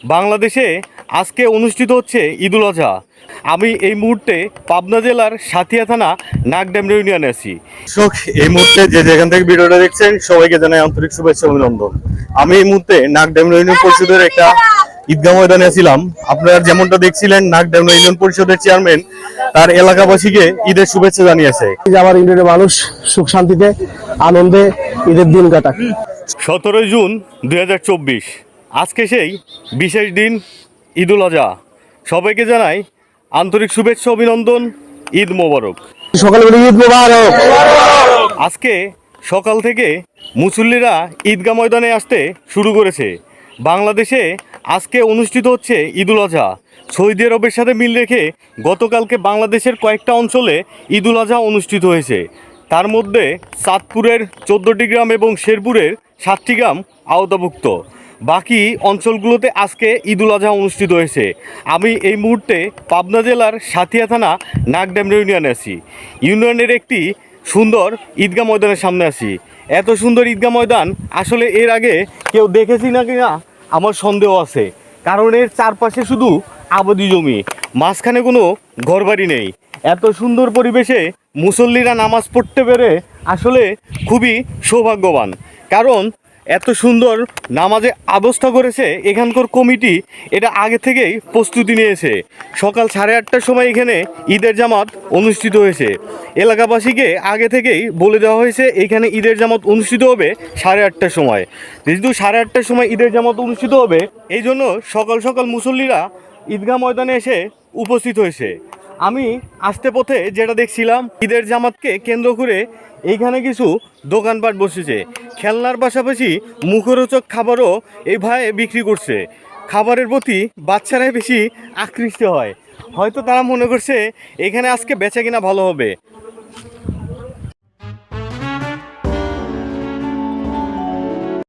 বাংলাদেশে আজকে অনুষ্ঠিত হচ্ছে ঈদুল আজহা। আমি এই মুহূর্তে পাবনা জেলার সাথিয়া থানা নাগড্যাম ইউনিয়নে আছি। দর্শক, এই মুহূর্তে যে যেখান থেকে ভিডিওটা দেখছেন সবাইকে জানাই আন্তরিক শুভেচ্ছা অভিনন্দন। আমি এই মুহূর্তে নাগড্যাম ইউনিয়ন পরিষদের একটা ঈদগাহ ময়দানে ছিলাম। আপনারা যেমনটা দেখছিলেন, নাগড্যাম ইউনিয়ন পরিষদের চেয়ারম্যান তার এলাকাবাসীকে ঈদের শুভেচ্ছা জানিয়েছে। আমার ইউনিয়নের মানুষ সুখ শান্তিতে আনন্দে ঈদের দিন কাটাক। 17 জুন 2024 আজকে সেই বিশেষ দিন ঈদুল আজহা। সবাইকে জানাই আন্তরিক শুভেচ্ছা অভিনন্দন, ঈদ মোবারক। সকালে ঈদ মোবারক। আজকে সকাল থেকে মুসল্লিরা ঈদগাহ ময়দানে আসতে শুরু করেছে। বাংলাদেশে আজকে অনুষ্ঠিত হচ্ছে ঈদুল আজহা। সৌদি আরবের সাথে মিল রেখে গতকালকে বাংলাদেশের কয়েকটা অঞ্চলে ঈদুল আজহা অনুষ্ঠিত হয়েছে। তার মধ্যে চাঁদপুরের 14টি গ্রাম এবং শেরপুরের 7টি গ্রাম আওতাভুক্ত। বাকি অঞ্চলগুলোতে আজকে ঈদুল আজহা অনুষ্ঠিত হয়েছে। আমি এই মুহূর্তে পাবনা জেলার সাথিয়া থানা নাগড্যাম ইউনিয়নে আছি। ইউনিয়নের একটি সুন্দর ঈদগাহ ময়দানের সামনে আছি। এত সুন্দর ঈদগাহ ময়দান আসলে এর আগে কেউ দেখেছি না কিনা আমার সন্দেহ আছে, কারণ এর চারপাশে শুধু আবাদি জমি, মাঝখানে কোনো ঘরবাড়ি নেই। এত সুন্দর পরিবেশে মুসল্লিরা নামাজ পড়তে পেরে আসলে খুবই সৌভাগ্যবান, কারণ এত সুন্দর নামাজে ব্যবস্থা করেছে এখানকার কমিটি। এটা আগে থেকেই প্রস্তুতি নিয়েছে। সকাল 8:30টার সময় এখানে ঈদের জামাত অনুষ্ঠিত হয়েছে। এলাকাবাসীকে আগে থেকেই বলে দেওয়া হয়েছে এখানে ঈদের জামাত অনুষ্ঠিত হবে 8:30টার সময়। যেহেতু 8:30টার সময় ঈদের জামাত অনুষ্ঠিত হবে, এই জন্য সকাল সকাল মুসল্লিরা ঈদগাহ ময়দানে এসে উপস্থিত হয়েছে। আমি আসতে পথে যেটা দেখছিলাম, ঈদের জামাতকে কেন্দ্র করে এইখানে কিছু দোকানপাট বসেছে। খেলনার পাশাপাশি মুখরোচক খাবারও এই ভাই বিক্রি করছে। খাবারের প্রতি বাচ্চারাই বেশি আকৃষ্ট হয়। হয়তো তারা মনে করছে এখানে আজকে বেচা কিনা ভালো হবে।